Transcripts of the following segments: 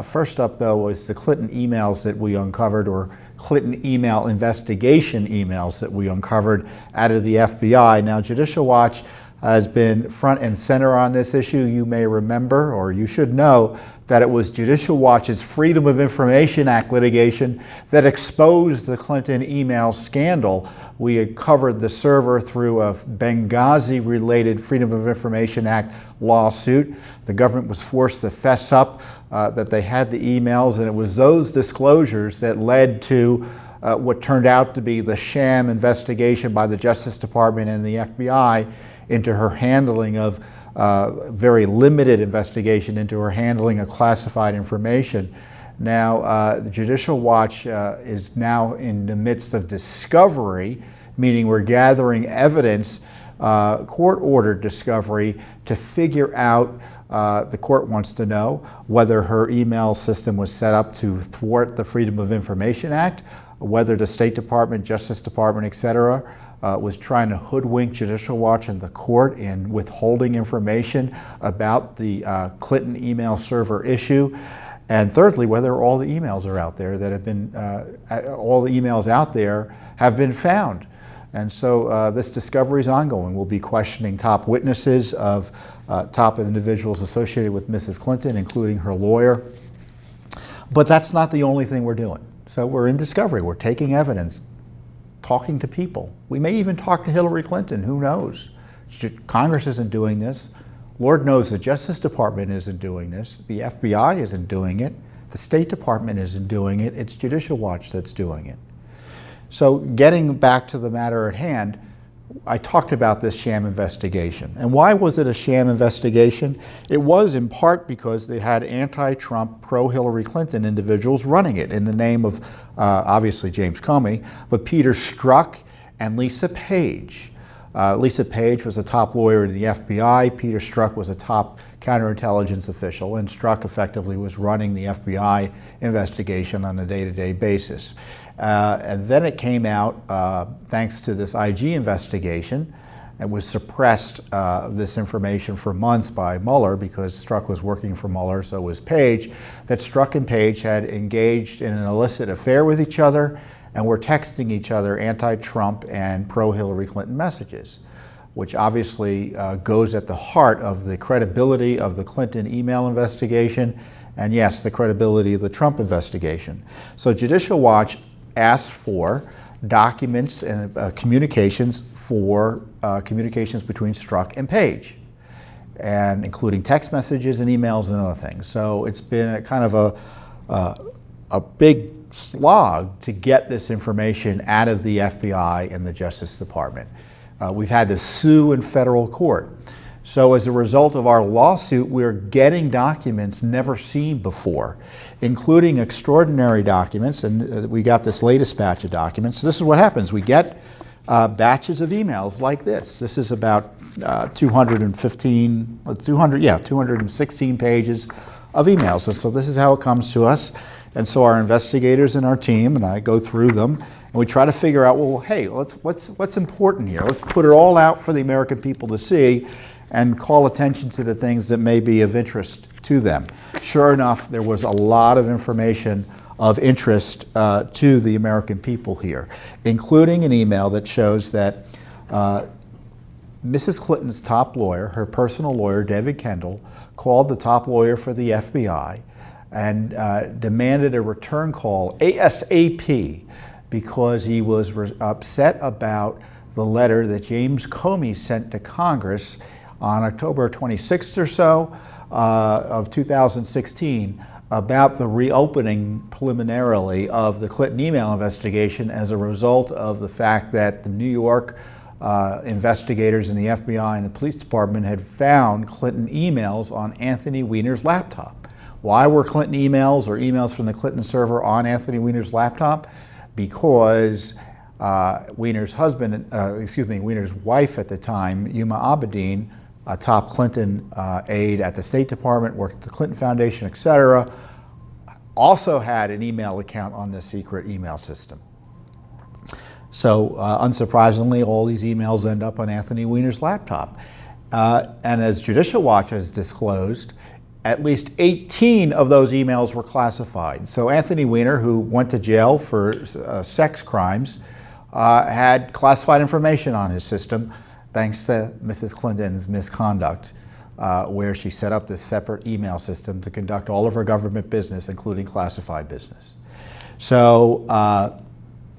First up, though, was the Clinton emails that we uncovered, or Clinton email investigation emails that we uncovered out of the FBI. Now, Judicial Watch has been front and center on this issue. You may remember, or you should know, that it was Judicial Watch's Freedom of Information Act litigation that exposed the Clinton email scandal. We had covered the server through a Benghazi-related Freedom of Information Act lawsuit. The government was forced to fess up that they had the emails, and it was those disclosures that led to what turned out to be the sham investigation by the Justice Department and the FBI into her handling of very limited investigation into her handling of classified information. Now, the Judicial Watch is now in the midst of discovery, meaning we're gathering evidence, court-ordered discovery, to figure out, the court wants to know whether her email system was set up to thwart the Freedom of Information Act, whether the State Department, Justice Department, etc., was trying to hoodwink Judicial Watch and the court in withholding information about the Clinton email server issue. And thirdly, whether all the emails are out there that have been, all the emails out there have been found. And so this discovery is ongoing. We'll be questioning top witnesses of top individuals associated with Mrs. Clinton, including her lawyer. But that's not the only thing we're doing. So we're in discovery. We're taking evidence, talking to people. We may even talk to Hillary Clinton, who knows? Congress isn't doing this. Lord knows the Justice Department isn't doing this. The FBI isn't doing it. The State Department isn't doing it. It's Judicial Watch that's doing it. So getting back to the matter at hand, I talked about this sham investigation. And why was it a sham investigation? It was in part because they had anti-Trump, pro-Hillary Clinton individuals running it in the name of, obviously, James Comey, but Peter Strzok and Lisa Page. Lisa Page was a top lawyer in the FBI. Peter Strzok was a top counterintelligence official, and Strzok effectively was running the FBI investigation on a day-to-day basis. And then it came out, thanks to this IG investigation, and was suppressed, this information for months by Mueller, because Strzok was working for Mueller, so was Page, that Strzok and Page had engaged in an illicit affair with each other and were texting each other anti-Trump and pro-Hillary Clinton messages, which obviously goes at the heart of the credibility of the Clinton email investigation, and yes, the credibility of the Trump investigation. So Judicial Watch asked for documents and communications for communications between Strzok and Page, and including text messages and emails and other things. So it's been a kind of a big slog to get this information out of the FBI and the Justice Department. We've had to sue in federal court. So as a result of our lawsuit, we're getting documents never seen before, including extraordinary documents, and we got this latest batch of documents. So this is what happens. We get batches of emails like this. This is about 216 pages of emails. And so this is how it comes to us. And so our investigators and our team and I go through them, and we try to figure out, well, hey, what's important here? Let's put it all out for the American people to see and call attention to the things that may be of interest to them. Sure enough, there was a lot of information of interest to the American people here, including an email that shows that Mrs. Clinton's top lawyer, her personal lawyer, David Kendall, called the top lawyer for the FBI and demanded a return call ASAP because he was upset about the letter that James Comey sent to Congress on October 26th or so of 2016 about the reopening preliminarily of the Clinton email investigation as a result of the fact that the New York investigators in the FBI and the police department had found Clinton emails on Anthony Weiner's laptop. Why were Clinton emails or emails from the Clinton server on Anthony Weiner's laptop? Because Weiner's Weiner's wife at the time, Huma Abedin, a top Clinton aide at the State Department, worked at the Clinton Foundation, etc., also had an email account on the secret email system. So unsurprisingly, all these emails end up on Anthony Weiner's laptop. And as Judicial Watch has disclosed, at least 18 of those emails were classified. So Anthony Weiner, who went to jail for sex crimes, had classified information on his system thanks to Mrs. Clinton's misconduct, where she set up this separate email system to conduct all of her government business, including classified business. So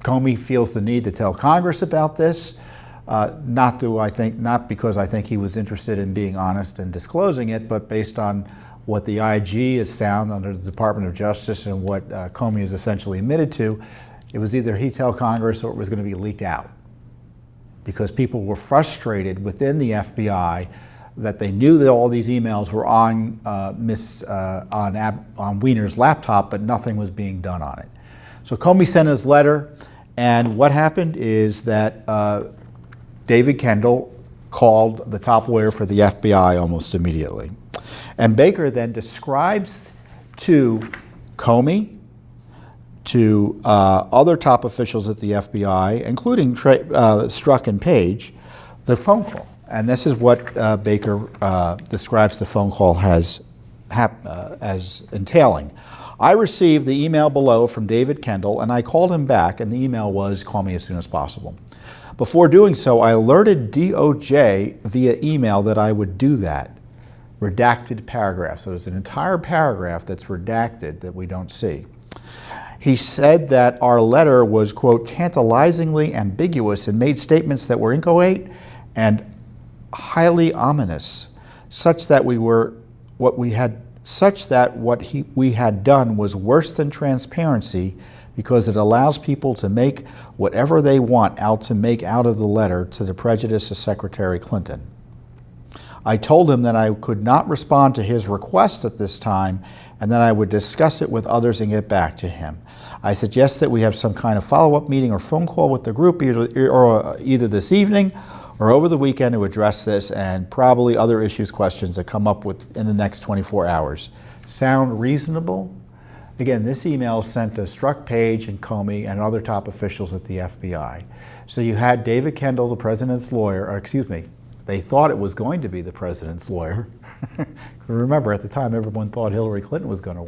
Comey feels the need to tell Congress about this, not because I think he was interested in being honest and disclosing it, but based on what the IG has found under the Department of Justice and what Comey has essentially admitted to. It was either he tell Congress or it was going to be leaked out, because people were frustrated within the FBI that they knew that all these emails were on Weiner's laptop, but nothing was being done on it. So Comey sent his letter, and what happened is that David Kendall called the top lawyer for the FBI almost immediately. And Baker then describes to Comey, to other top officials at the FBI, including Strzok and Page, the phone call. And this is what Baker describes the phone call as entailing. I received the email below from David Kendall, and I called him back, and the email was, call me as soon as possible. Before doing so, I alerted DOJ via email that I would do that. Redacted paragraph. So there's an entire paragraph that's redacted that we don't see. He said that our letter was, quote, tantalizingly ambiguous and made statements that were inchoate and highly ominous, such that we had done was worse than transparency, because it allows people to make whatever they want to make out of the letter to the prejudice of Secretary Clinton. I told him that I could not respond to his request at this time, and that I would discuss it with others and get back to him. I suggest that we have some kind of follow-up meeting or phone call with the group either this evening or over the weekend to address this and probably other issues, questions that come up in the next 24 hours. Sound reasonable? Again, this email is sent to Strzok, Page, and Comey and other top officials at the FBI. So you had David Kendall, the president's lawyer, or excuse me, they thought it was going to be the president's lawyer. Remember, at the time, everyone thought Hillary Clinton was going to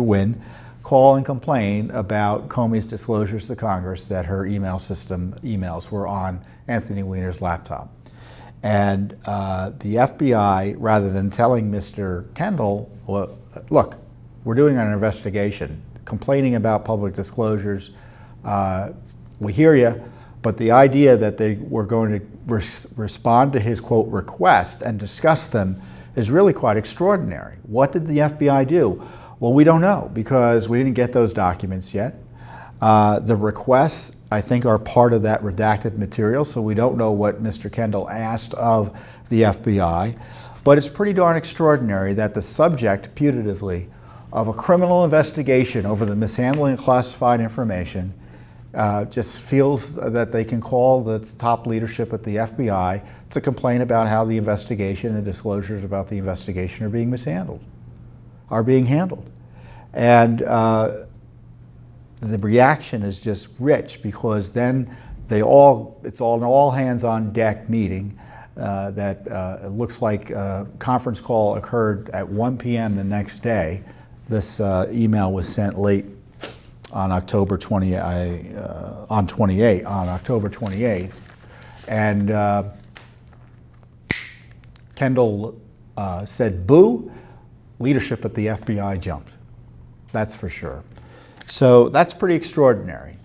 win, call and complain about Comey's disclosures to Congress that her email system emails were on Anthony Weiner's laptop. And the FBI, rather than telling Mr. Kendall, well, look, we're doing an investigation, complaining about public disclosures, we hear you, but the idea that they were going to respond to his, quote, request and discuss them is really quite extraordinary. What did the FBI do? Well, we don't know, because we didn't get those documents yet. The requests, I think, are part of that redacted material, so we don't know what Mr. Kendall asked of the FBI. But it's pretty darn extraordinary that the subject, putatively, of a criminal investigation over the mishandling of classified information just feels that they can call the top leadership at the FBI to complain about how the investigation and disclosures about the investigation are being handled. And the reaction is just rich, because then it's all an all hands on deck meeting that it looks like a conference call occurred at 1 p.m. the next day. This email was sent late on October 28th, and Kendall said, "Boo!" Leadership at the FBI jumped. That's for sure. So that's pretty extraordinary.